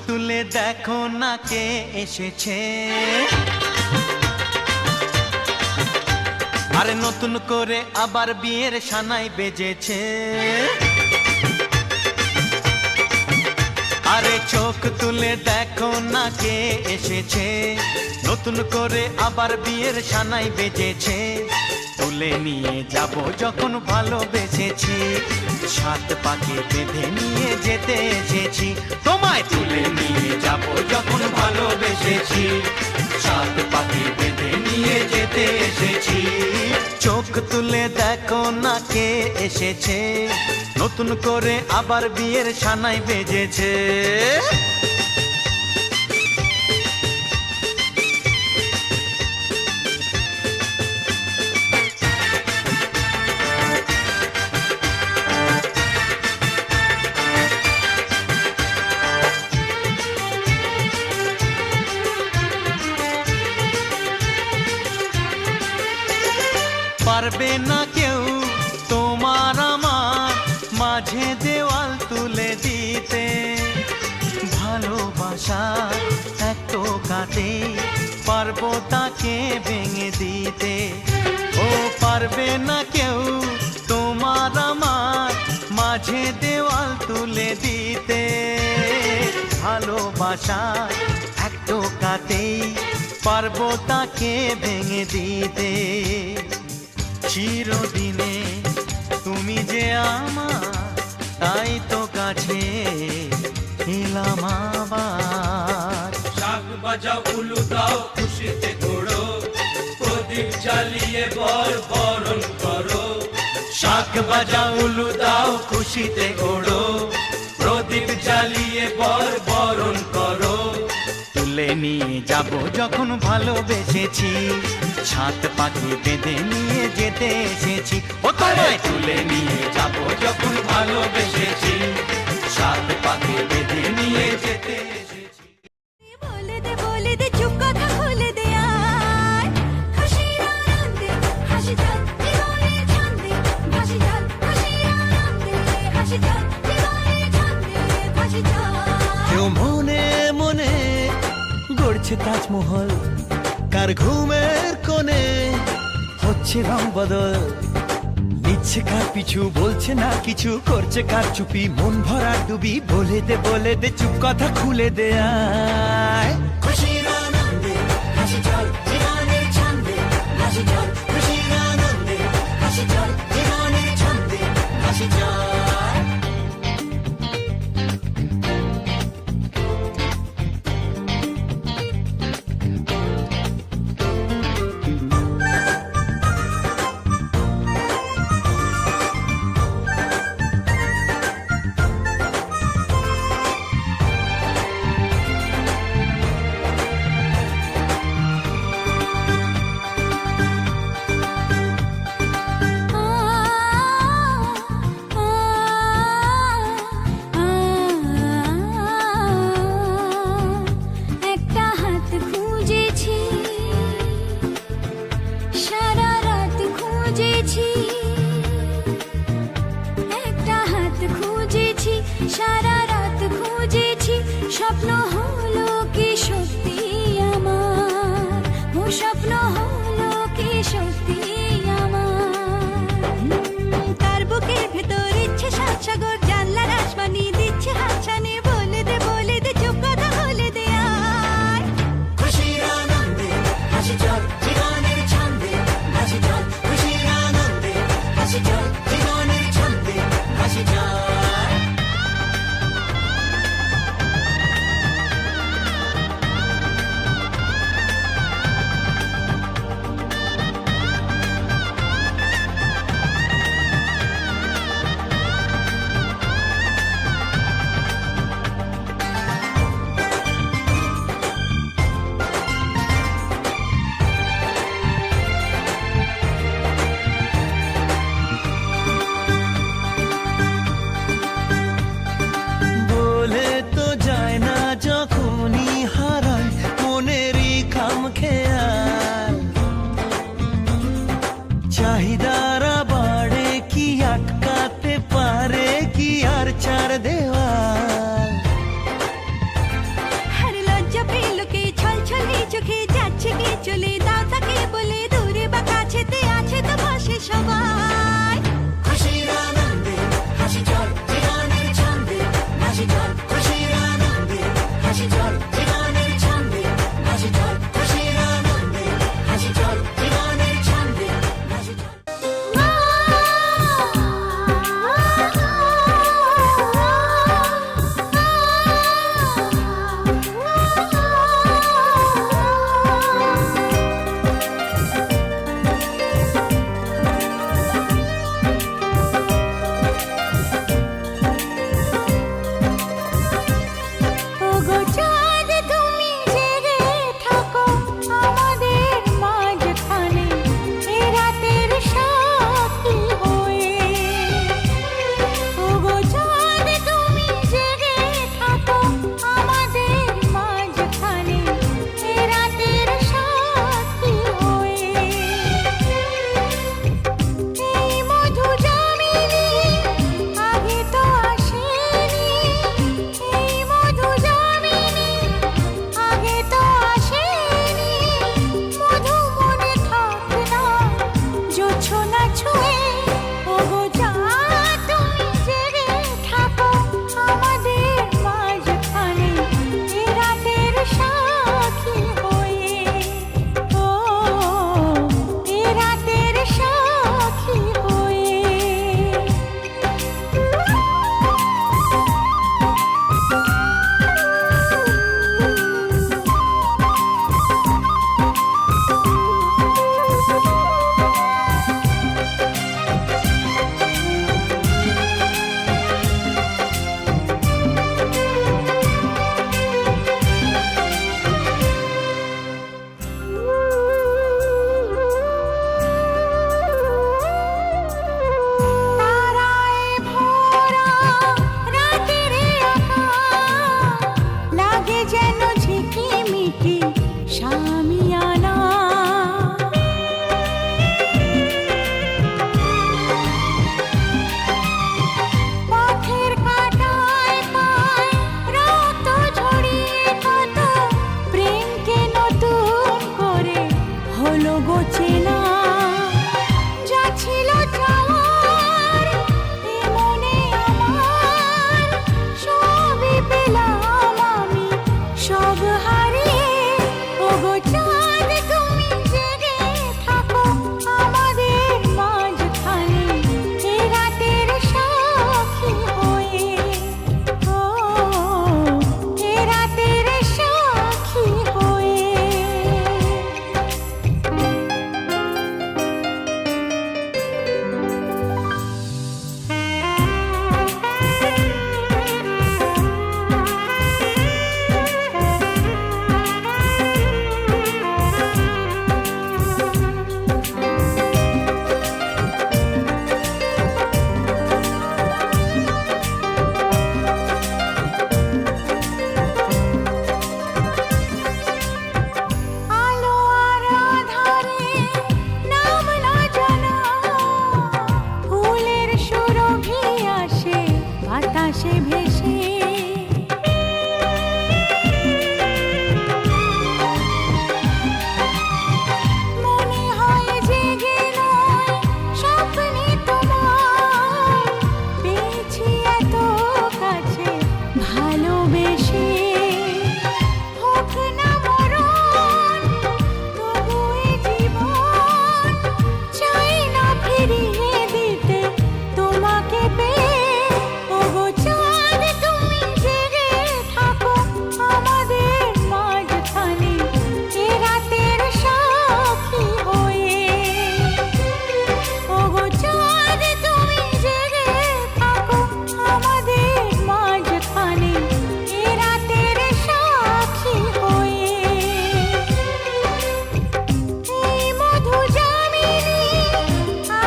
তুলে দেখো না কে এসেছে, আরে নতুন করে আবার বিয়ের সানাই বেজেছে। আরে চোখ তুলে দেখো না কে এসেছে, নতুন করে আবার বিয়ের সানাই বেজেছে। তুলে নিয়ে যাব যখন ভালোবেসেছি, সাত পাকে বেঁধে নিয়ে যেতে এসেছি। তোমায় তুলে নিয়ে যাব যখন ভালোবেসেছি, সাত পাকে বেঁধে নিয়ে যেতে এসেছি। চোখ তুলে দেখো না কে এসেছে, নতুন করে আবার বিয়ের সানাই বেজেছে। পারবে না কেউ তোমার আমার মাঝে দেওয়াল তুলে দিতে, ভালোবাসা এক টোকাতে পারবো তাকে ভেঙে দিতে। ও পারবে না কেউ তোমার আমার মাঝে দেওয়াল তুলে দিতে, ভালোবাসা এক টোকাতেই পারবো তাকে ভেঙে দিতে। চিরদিনে তুমি যে আমার, তাই তো কাছে এলাম আবার। শাক বাজাও উলু দাও খুশিতে ঘোড়ো, প্রদীপ জ্বালিয়ে বরণ করো। শাক বাজাও উলু দাও খুশিতে ঘোড়ো, প্রদীপ জ্বালিয়ে বরণ করো। তুলে নিয়ে যাব যখন ভালোবেসেছি, সাত পাখি বেঁধে নিয়ে যেতে এসেছি। ও তোমায় তুলে নিয়ে যাব যখন ভালোবেসেছি, সাত পাখি বেঁধে নিয়ে যেতে এসেছি। বলে দে চুপ কথা খুলে দে আয়, খুশির আনন্দে হাসি চল জীবনের ছন্দে ভাসি চল, খুশির আনন্দে হাসি চল জীবনের ছন্দে ভাসি চল। কেউ মনে মনে গড়ছে তাজমহল, কার ঘুমের কোণে হচ্ছে রং বদল। নিচ্ছে কার পিছু বলছে না কিছু, করছে কার চুপি মন ভরা ডুবি। বলে দে চুপ কথা খুলে দে আয়, খুশির আনন্দে হাসি চল জীবনের ছন্দে ভাসি চল, খুশির আনন্দে হাসি চল জীবনের ছন্দে ভাসি চল। সারা রাত খুঁজেছি, স্বপ্ন হলো কি সত্যি আমার, ও স্বপ্ন হলো কি সত্যি আমার। তার বুকের ভেতর ইচ্ছে সাত সাগর, জানলার আসমানি দিচ্ছে হাতছানি। বলে দে চুপ কথা খুলে দে আয়, খুশির আনন্দে হাসি চল জীবনের ছন্দে ভাসি চল, খুশির আনন্দে হাসি চল জীবনের ছন্দে ভাসি চল। চাহিদারা বাড়ে কি আটকাতে পারে কি আর চার দেওয়াল।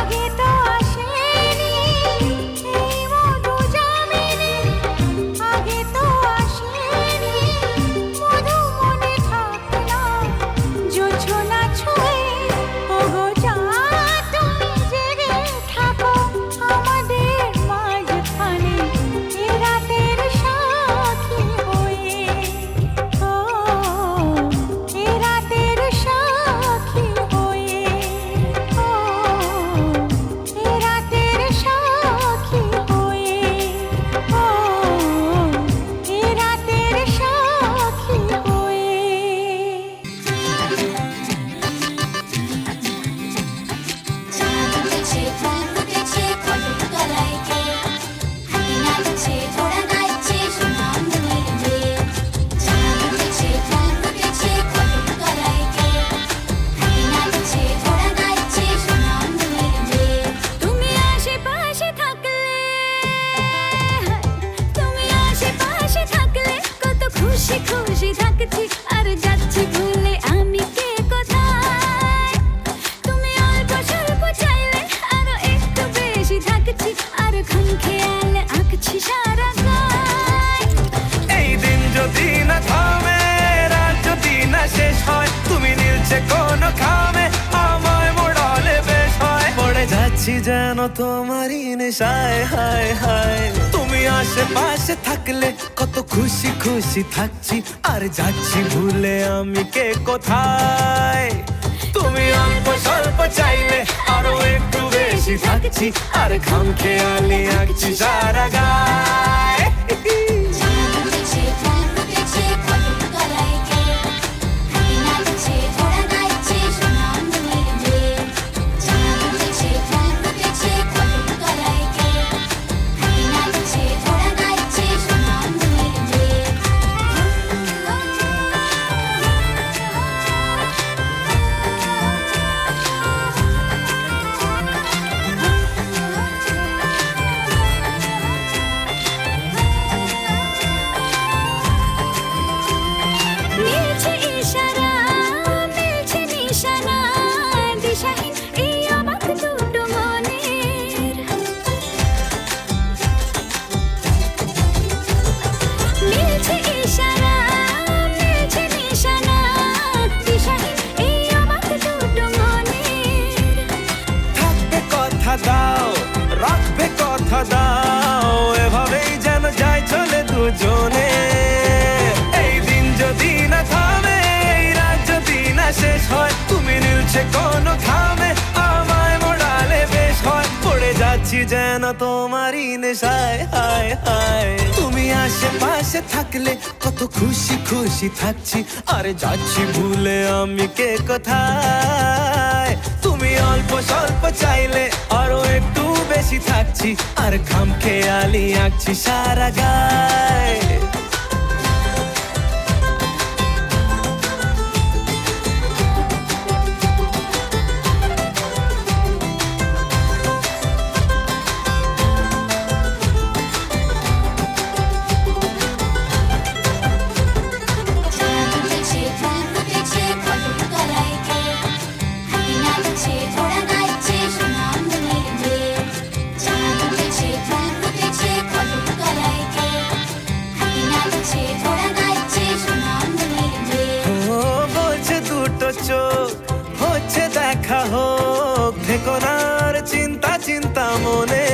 আগে তো আসেনি এই মধু যামিনী, আগে তো আসেনি মধু মনে থাকে না জোছনা ছুঁয়ে। ওগো চাঁদ তুমি জেগে থাকো আমাদের মাঝখানে এ রাতের সাক্ষী হয়ে, ও এ রাতের সাক্ষী হয়ে, ও এ রাতের সাক্ষী হয়ে, ও এ রাতের সাক্ষী হয়ে। চাঁদ উঠেছে, ফুল ফুটেছে, কদম তলায় কে? হাতি নাচছে, ঘোড়া নাচছে, সোনা আঙ্গুলের মেয়ে। চাঁদ উঠেছে, ফুল ফুটেছে, কদম তলায় কে? হাতি নাচছে, ঘোড়া নাচছে, সোনা আঙ্গুলের মেয়ে। তুমি আশেপাশে থাকলে, তুমি আশেপাশে থাকলে কত খুশি খুশি থাকছি আর যাচ্ছি ভুলে আমি কে কোথায়। তুমি অল্প স্বল্প চাইলে আরো একটু বেশি থাকছি আর খাম খেয়ালে আঁকছি সারা গায়। এই দিন যদি না থামে, রাত যদি না শেষ হয়, তুমি নীলছে কোন খামে, আমায় মোড়ালে বেশ হয়। পড়ে যাচ্ছি যেন তোমারই নেশায়, হায় হায়। তুমি আশেপাশে থাকলে কত খুশি খুশি থাকছি আর যাচ্ছি ভুলে আমি কে কোথায়। তুমি অল্প স্বল্প চাইলে আরো একটু বেশি থাকছি আর খাম খেয়ালি আঁকছি সারা গায়। চাঁদ উঠেছে, ফুল ফুটেছে, কদম তলায় কে? হাতি নাচছে, ঘোড়া নাচছে, সোনা আঙ্গুলের মেয়ে। চাঁদ উঠেছে, ফুল ফুটেছে, কদম তলায় কে? হাতি নাচছে, ঘোড়া নাচছে, সোনা আঙ্গুলের মেয়ে। মিলছে ইশারা, মিলছে নিশানা, দিশাহীন এই অবাক দুটো মনের। মিলছে ইশারা, মিলছে নিশানা, দিশাহীন এই অবাক দুটো মনের। থাকবে কথা দাও, রাখবে কথা দাও, এভাবেই যেন যায় চলে দুজনে। এই দিন যদি না থামে, এই রাত যদি না শেষ হয়, তুমি নীলছে কোন খামে, আমায় মোড়ালে বেশ হয়। পড়ে যাচ্ছি যেন তোমারই নেশায়, হায় হায়। তুমি আশেপাশে থাকলে কত খুশি খুশি থাকছি আর যাচ্ছি ভুলে আমি কে কোথায়। তুমি অল্প স্বল্প চাইলে আরো একটু বেশি থাকছি আর খাম খেয়ালি আঁকছি সারা গায়। চাঁদ উঠেছে, ফুল ফুটেছে, কদম তলায় কে? হাতি নাচছে, ঘোড়া নাচছে, সোনা আঙ্গুলের মেয়ে। চাঁদ উঠেছে, ফুল ফুটেছে, কদম তলায় কে? হাতি নাচছে, ঘোড়া নাচছে, সোনা আঙ্গুলের মেয়ে। ও বলছে দুটো চোখ, হচ্ছে দেখা হোক, থেকো না আর চিন্তা চিন্তা মনে।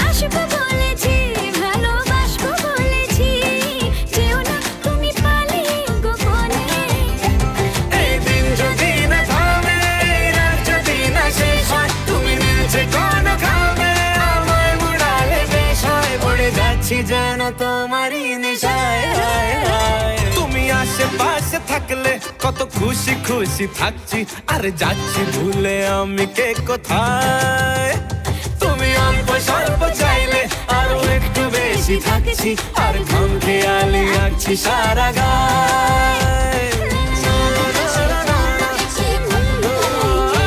আসবো বলেছি, ভালোবাসবো বলেছি, যেও না তুমি পালিয়ে গোপনে। এই দিন যদি না থামে, এই রাত যদি না শেষ হয়, তুমি নীলছে কোন খামে, আমায় মোড়ালে বেশ হয়। পড়ে যাচ্ছি যেন তোমারই নেশায়, হায় হায়। তুমি আশেপাশে থাকলে কত খুশি খুশি থাকছি আর যাচ্ছি ভুলে আমি কে কোথায়। তুমি অল্প স্বল্প চাইলে আরো একটু বেশি থাকছি আর ঘাম খেয়ালি আঁকছি সারা গায়। চাঁদ উঠেছে, ফুল ফুটেছে, কদম তলায় কে?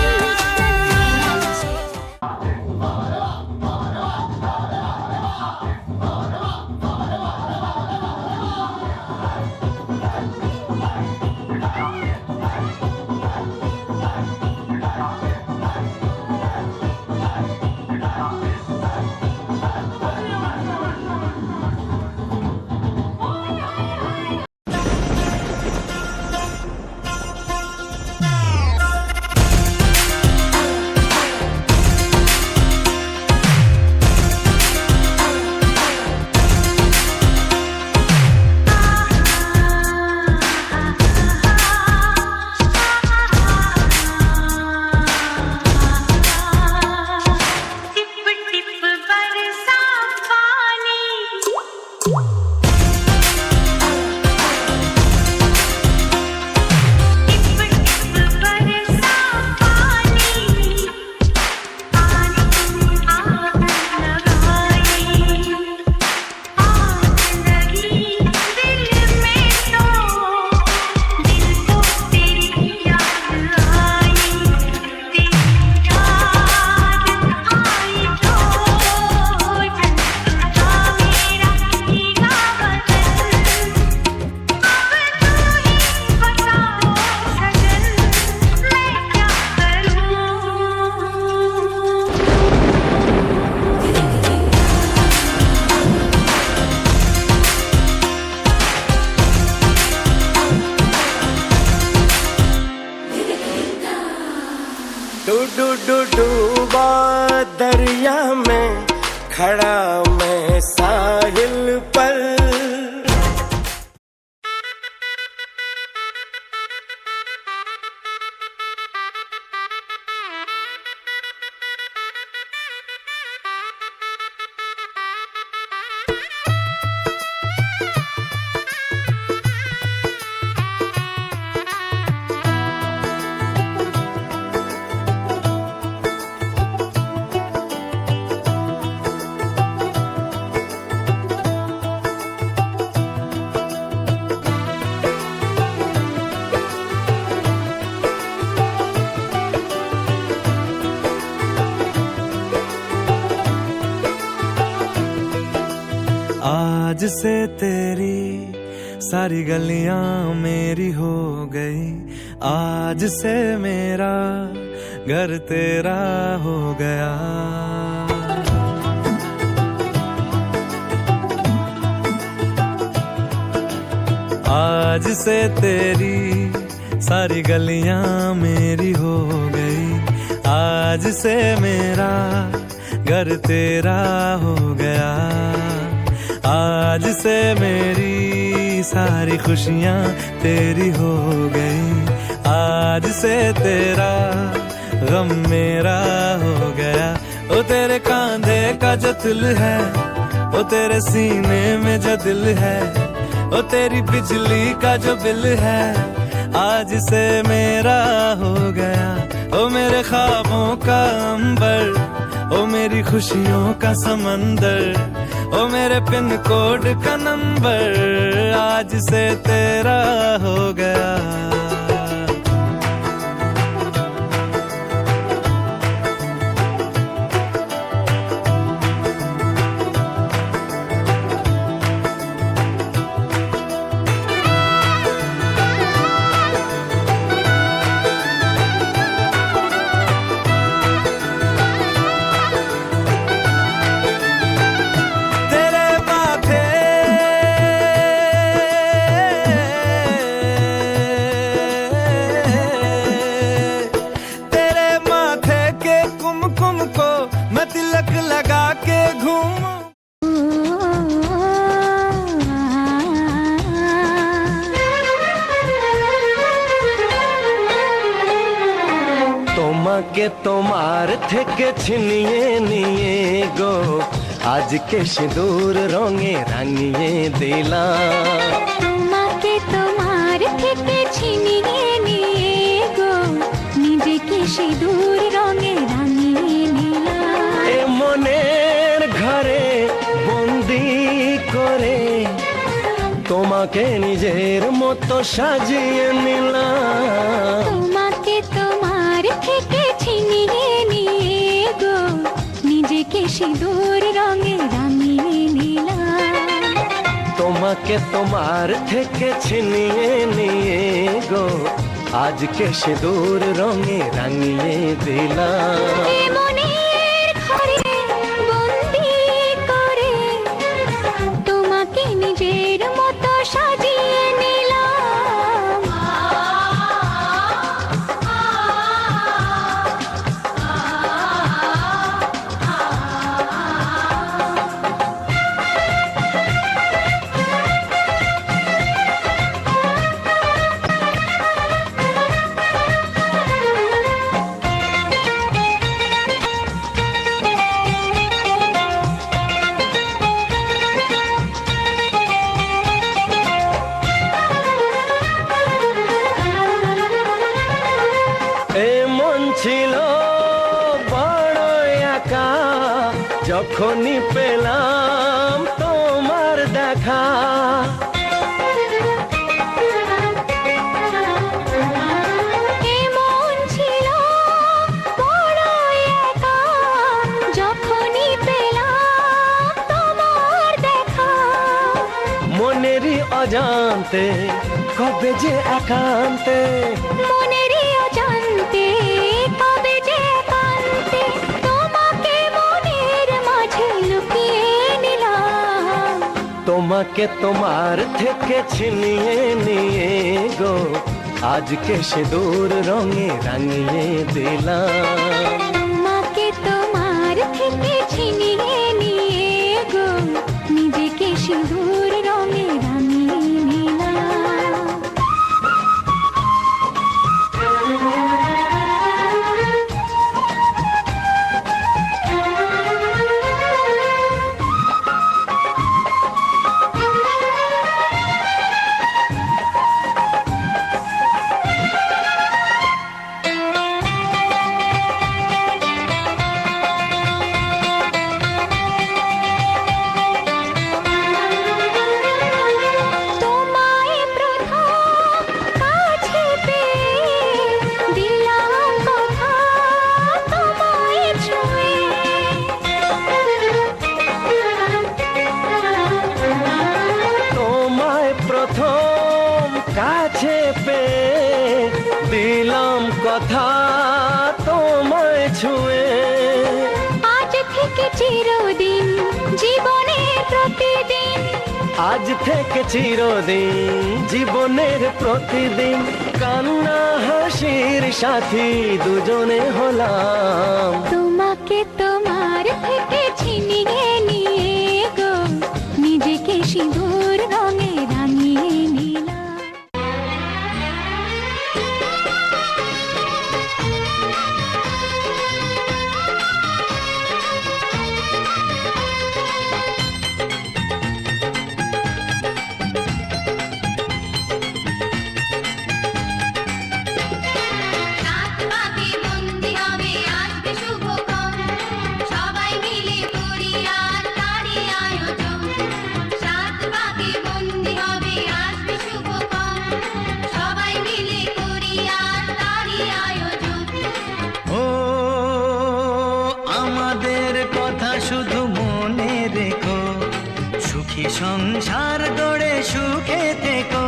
डूबा दरिया में खड़ा मैं साहिल पर। आज से तेरी सारी गलियां मेरी हो गई, आज से मेरा घर तेरा हो गया। आज से तेरी सारी गलियां मेरी हो गई, आज से मेरा घर तेरा हो गया। आज से मेरी सारी खुशियां तेरी हो गई, आज से तेरा गम मेरा हो गया। ओ तेरे कांधे का जो दिल है, ओ तेरे सीने में जो दिल है, ओ तेरी बिजली का जो बिल है, आज से मेरा हो गया। ओ मेरे ख्वाबों का अंबर, ओ मेरी खुशियों का समंदर, ओ मेरे पिन कोड का नंबर, आज से तेरा हो गया। तिलक लगा के घूमूं। তোমাকে তোমার থেকে ছিনিয়ে নিয়ে গো, আজকে সিঁদুর রঙে রাঙিয়ে দিলাম। তোমাকে তোমার থেকে ছিনিয়ে নিয়ে গো, নিজেকে সিঁদুর রঙে রাঙিয়ে নিলাম। এ মনের ঘরে বন্দি করে তোমাকে নিজের মতো সাজিয়ে নিলাম। তোমাকে তোমার থেকে ছিনিয়ে নিয়ে গো, নিজেকে সিঁদুর রঙে রাঙিয়ে নিলাম। তোমাকে তোমার থেকে ছিনিয়ে নিয়ে গো, আজকে সিঁদুর রঙে রাঙিয়ে দিলাম। এ মনের ঘরে বন্দি করে তোমাকে নিজের মতো সাজিয়ে নিলাম। ছিল বড় একা, যখনই পেলাম তোমার দেখা। এমন ছিল বড় একা, যখনই পেলাম তোমার দেখা। মনেরই অজান্তে কবে যে একান্তে, মনেরই অজান্তে কবে যে একান্তে, তোমাকে মনের মাঝে লুকিয়ে নিলাম। তোমাকে তোমার থেকে ছিনিয়ে নিয়ে গো, আজকে সিঁদুর রঙে রাঙিয়ে দিলাম। তোমাকে তোমার থেকে ছিনিয়ে নিয়ে গো নিজেকে সিঁদুর রঙে রাঙিয়ে নিলাম। তোমায় প্রথম কাছে পেয়ে দিলাম কথা তোমায় ছুঁয়ে। তোমায় প্রথম কাছে পেয়ে দিলাম কথা তোমায় ছুঁয়ে। আজ থেকে চিরদিন জীবনের প্রতিদিন আজ থেকে চিরদিন জীবনের প্রতিদিন কান্না হাসির সাথী দুজনে হলাম। তোমাকে তোমার থেকে ছিনিয়ে নিয়ে গো নিজেকে সিঁদুর রঙে রাঙিয়ে নিলাম। রাত বাকি বন্দি হবে আসবে শুভক্ষণ সবাই মিলে করি আর তারই আয়োজন। রাত বাকি বন্দি হবে আসবে শুভক্ষণ সবাই মিলে করি আর তারই আয়োজন। ও আমাদের কথা শুধু মনে রেখো, সুখী সংসার গড়ে সুখে থেকো।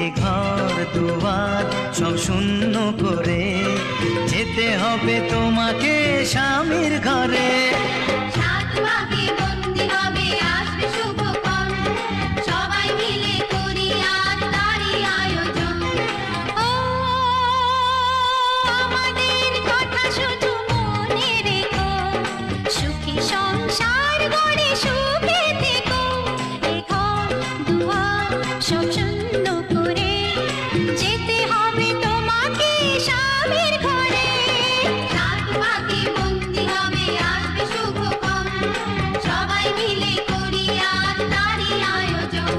এ ঘর দুয়ার সব শূন্য করে যেতে হবে তোমাকে স্বামীর ঘরে। রাত বাকি বন্দি হবে আসবে শুভক্ষণ সবাই মিলে করি আর তারই আয়োজন। ও আমাদের কথা শুধু মনে রেখো, সুখী সংসার গড়ে সুখে থেকো। এ ঘর দুয়ার সব শূন্য করে যেতে হবে তোমাকে স্বামীর ঘরে। রাত বাকি বন্দি হবে আসবে শুভক্ষণ সবাই মিলে করি আর তারই আয়োজন।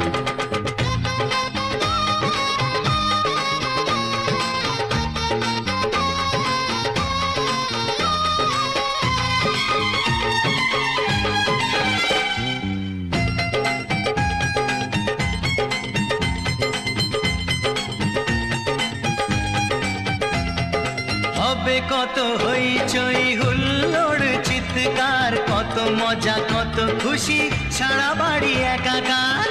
হবে কত হইচই হুল্লোড় চিৎকার, কত মজা কত খুশি সারা বাড়ি একাকার।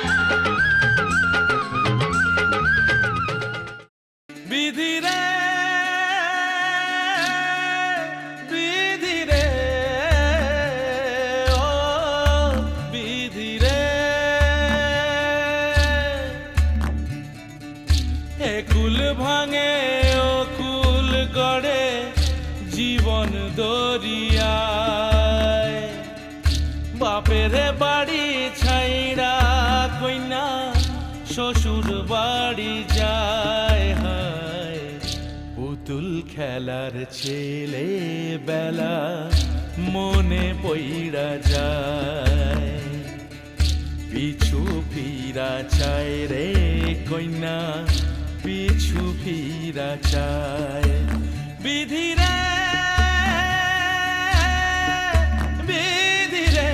বিধি রে বিধি রে ও বিধি রে, এ কুল ভাঙে ও কুল গড়ে জীবন দরিয়ায়। বাপের বাড়ি ছাইড়া কইনা শ্বশুর বাড়ি যায়। হায় পুতুল খেলার ছেলে বেলা মনে পইড়া যায়। পিছু ফিরা চায় রে কইনা পিছু ফিরা চায়। বিধি রে বিধি রে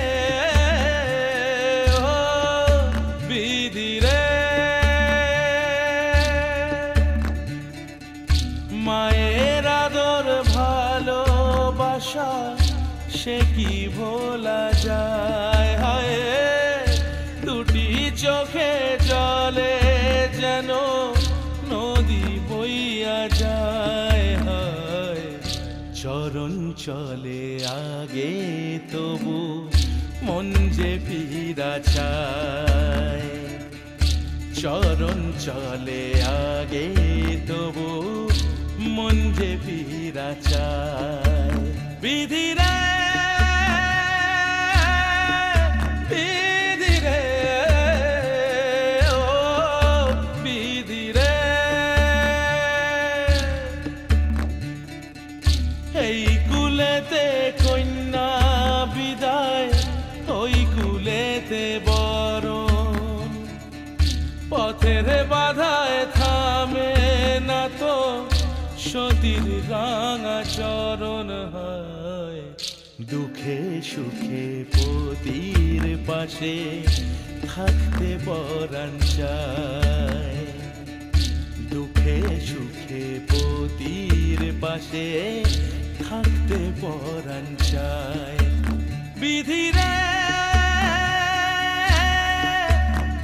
ও বিধি রে, মায়ের আদর ভালোবাসা সে কি ভোলা যায়। হায় দুটি চোখে জলে যেন নদী বইয়া যায়। হায় চরণ চলে আগে তবু মন যে ফিরা চায়। চরণ চলে আগে তবু মন যে ফিরা চায় বিধিরে বিধিরে ও বিধিরে এই কুলেতে কন্যা বিদায় ওই কুলেতে বরণ পথের বাধায় থামে না তো সতীর রাঙা চরণ হয় দুঃখে সুখে পতির পাশে থাকতে পরাণ চায় দুঃখে সুখে পতির পাশে থাকতে পরাণ চায় বিধিরে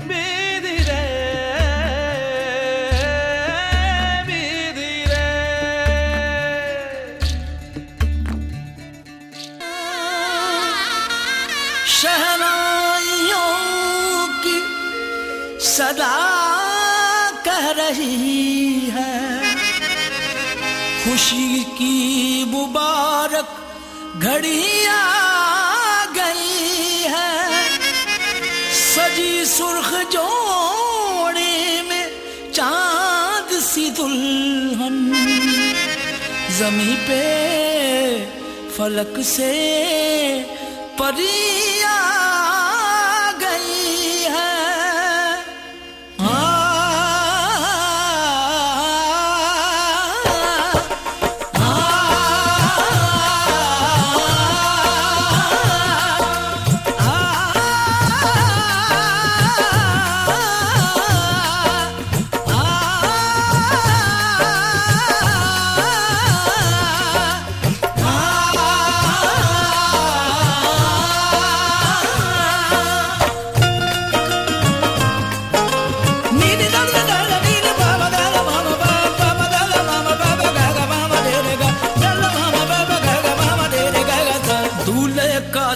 বিধিরে বিধিরে शहनाइयों की सदा कह रही है खुशी की मुबारक घड़ी आ गई है सजी सुर्ख जोड़े में चांद सी दुल्हन जमी पे फलक से परिया गई है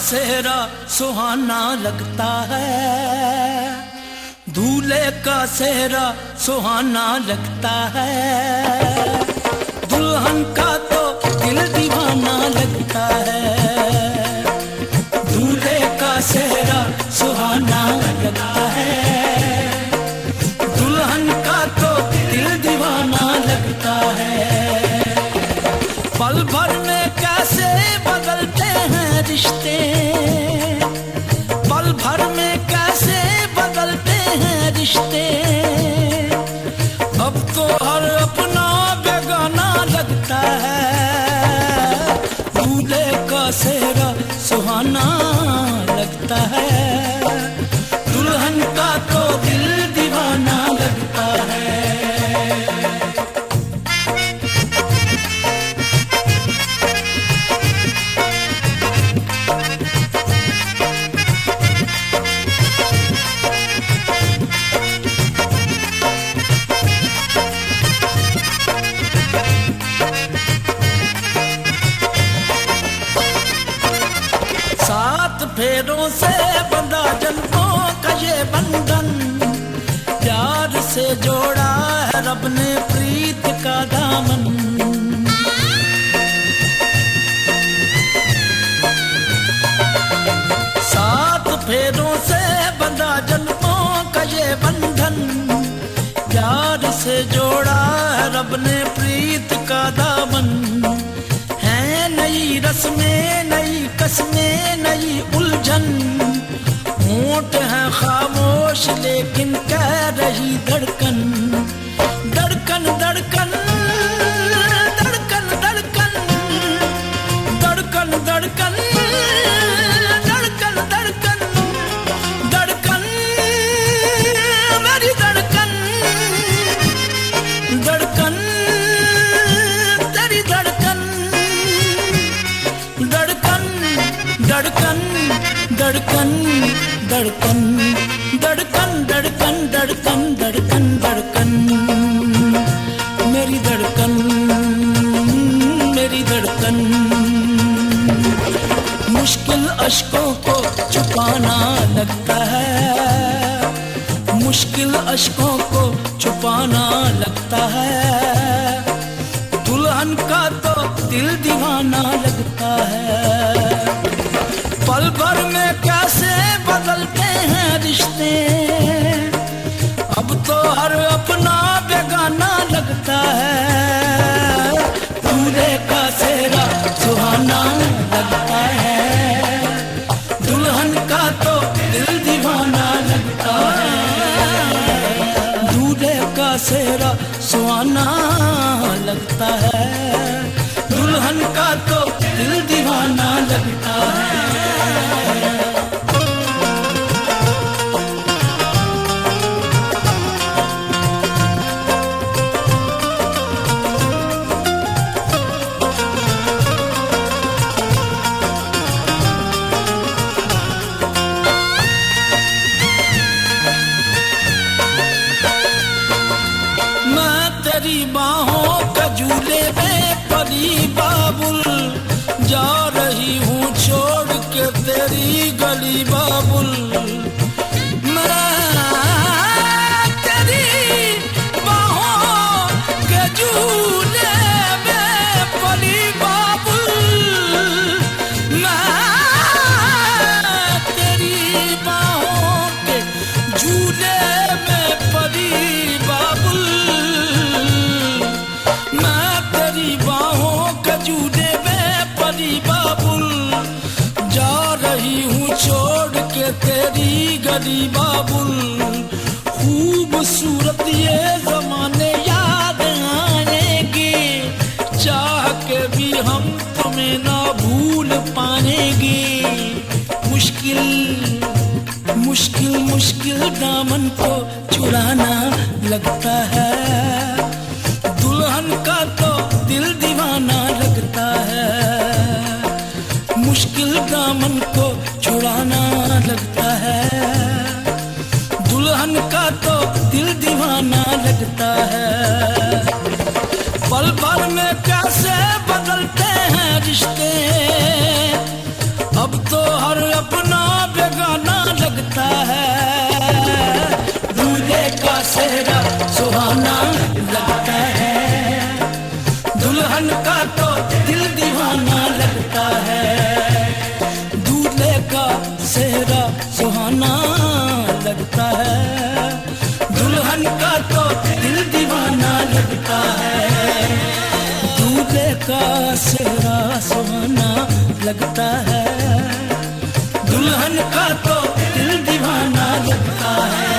सेहरा सुहाना लगता है दूल्हे का सेहरा सुहाना लगता है दुल्हन का तो दिल दीवाना लगता है दूल्हे का सेहरा सुहाना लगता है दुल्हन का तो दिल दीवाना लगता है पल भर में कैसे बदलते हैं रिश्ते पल भर में कैसे बदलते हैं रिश्ते अब तो हर अपना बेगाना लगता है दूल्हे का सेहरा सुहाना लगता है दुल्हन का तो दिल दीवाना लगता है फेरों से बंधा जन्मों का ये बंधन प्यार से जोड़ा है रब ने प्रीत का दामन सात फेरों से बंधा जन्मों का ये बंधन प्यार से जोड़ा है रब ने प्रीत का दामन है नई रस्में नई कस्में नई उलझन होंठ है खामोश लेकिन कह रही धड़कन धड़कन धड़कन धड़कन धड़कन धड़कन धड़कन धड़कन धड़कन धड़कन मेरी धड़कन धड़कन तेरी धड़कन धड़कन धड़कन धड़कन धड़कन धड़कन धड़कन धड़कन धड़कन धड़कन मेरी धड़कन मेरी धड़कन मुश्किल अश्कों को छुपाना लगता है मुश्किल अश्कों को छुपाना लगता है। दुल्हन का तो दिल दीवाना लगता है। पल भर में कैसे बदलते हैं रिश्ते, अब तो हर अपना बेगाना लगता है। दूल्हे का सेहरा सुहाना लगता है, दुल्हन का तो दिल दीवाना लगता है। दूल्हे का सेहरा सुहाना लगता है, दुल्हन का तो दिल दीवाना लगता है। तेरी बाहों के झूले में परी बाबुल, जा रही हूँ छोड़ के तेरी गली बाबुल। मैं तेरी बाहों के झूले में परी बाबुल, मैं तेरी बाहों के झूले में परी बाबुल। झूले में परी बाबुल, जा रही हूँ छोड़ के तेरी गली बाबुल। खूबसूरत ये ज़माने याद आएंगे, चाह के भी हम तुम्हें ना भूल पाएंगे। मुश्किल मुश्किल मुश्किल दामन को छुड़ाना लगता है, दुल्हन का तो दिल दीवाना लगता है। मुश्किल दामन को छुड़ाना लगता है, दुल्हन का तो दिल दीवाना लगता है। पल भर में कैसे बदलते हैं रिश्ते, अब तो हर अपना बेगाना लगता है। दूल्हे का सेहरा सुहाना लगता है, दुल्हन का तो दिल दीवाना लगता है। दूल्हे का सेहरा सुहाना लगता है, दुल्हन का तो दिल दीवाना लगता है। दूल्हे का सेहरा सुहाना लगता है, दुल्हन का तो दिल दीवाना लगता है।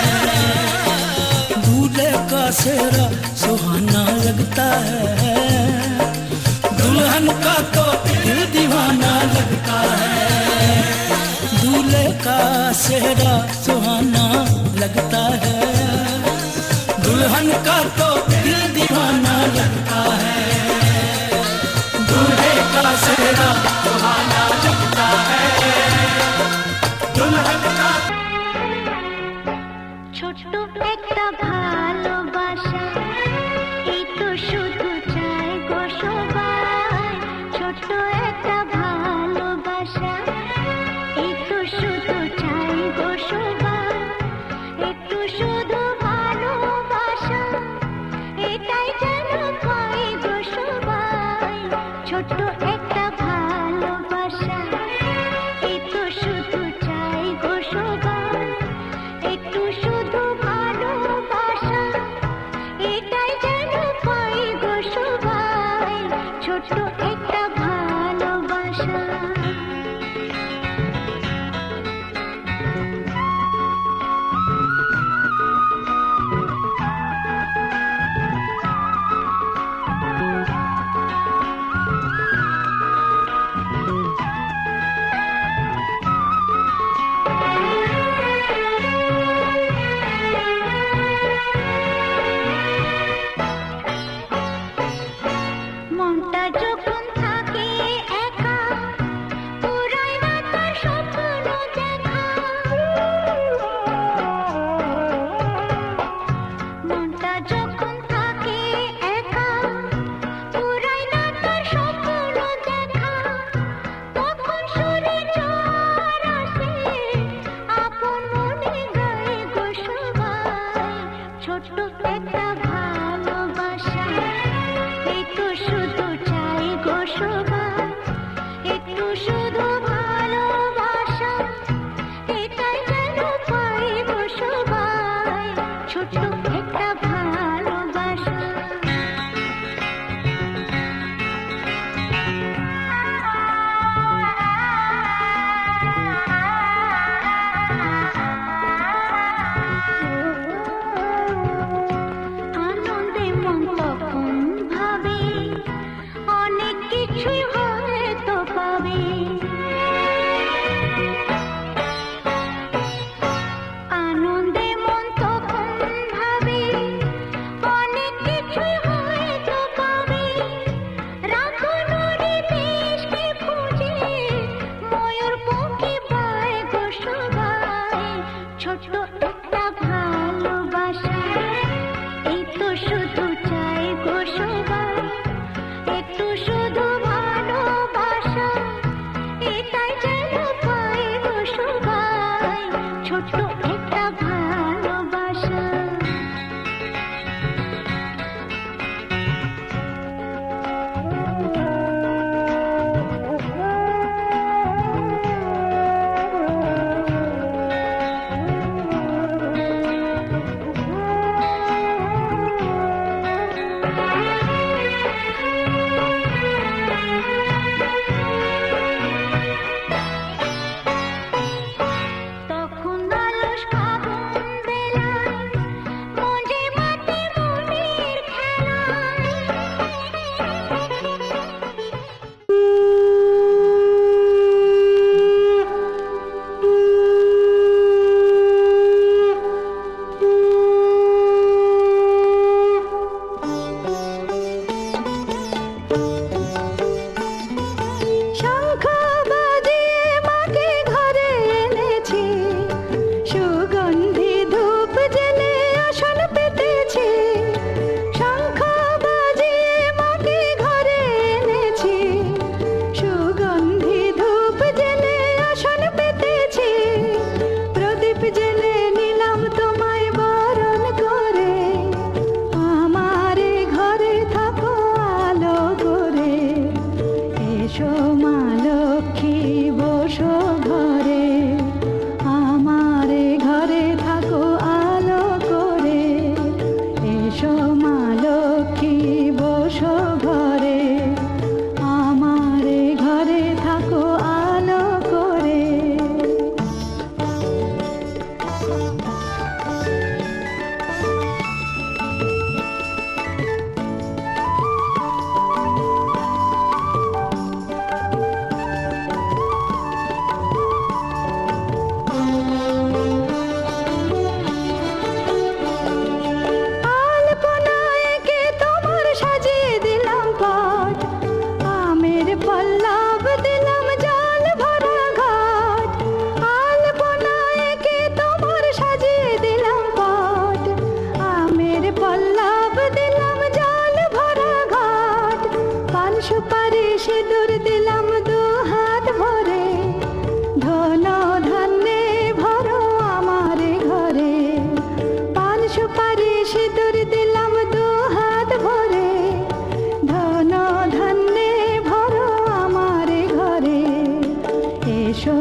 दूल्हे का सेहरा सुहाना लगता है, दुल्हन का तो दिल दीवाना लगता है। दूल्हे का सेहरा सुहाना लगता है, दुल्हन का तो दिल दीवाना लगता है। दूल्हे का सेहरा सुहाना लगता है, दुल्हन का। ছোট্ট একটা ভালোবাসা, এই তো শুধু চাই গো সবাই। ছোট্ট একটা ভালোবাসা, এই তো শুধু চাই গো সবাই। একটু শুধু ভালোবাসা, এটাই যেন পাই গো সবাই। ছোট্ট একটা ভালোবাসা, এই তো শুধু চাই গো সবাই। একটু শুধু ভালোবাসা, এটাই যেন পাই গো সবাই। ছোট্ট একটা ভালোবাসা। ধন ধান্যে ভরো আমার ঘরে পান সুপারি সিঁদুর দিলাম দু হাত ভরে ধন ধান্যে ভরো আমার ঘরে এসো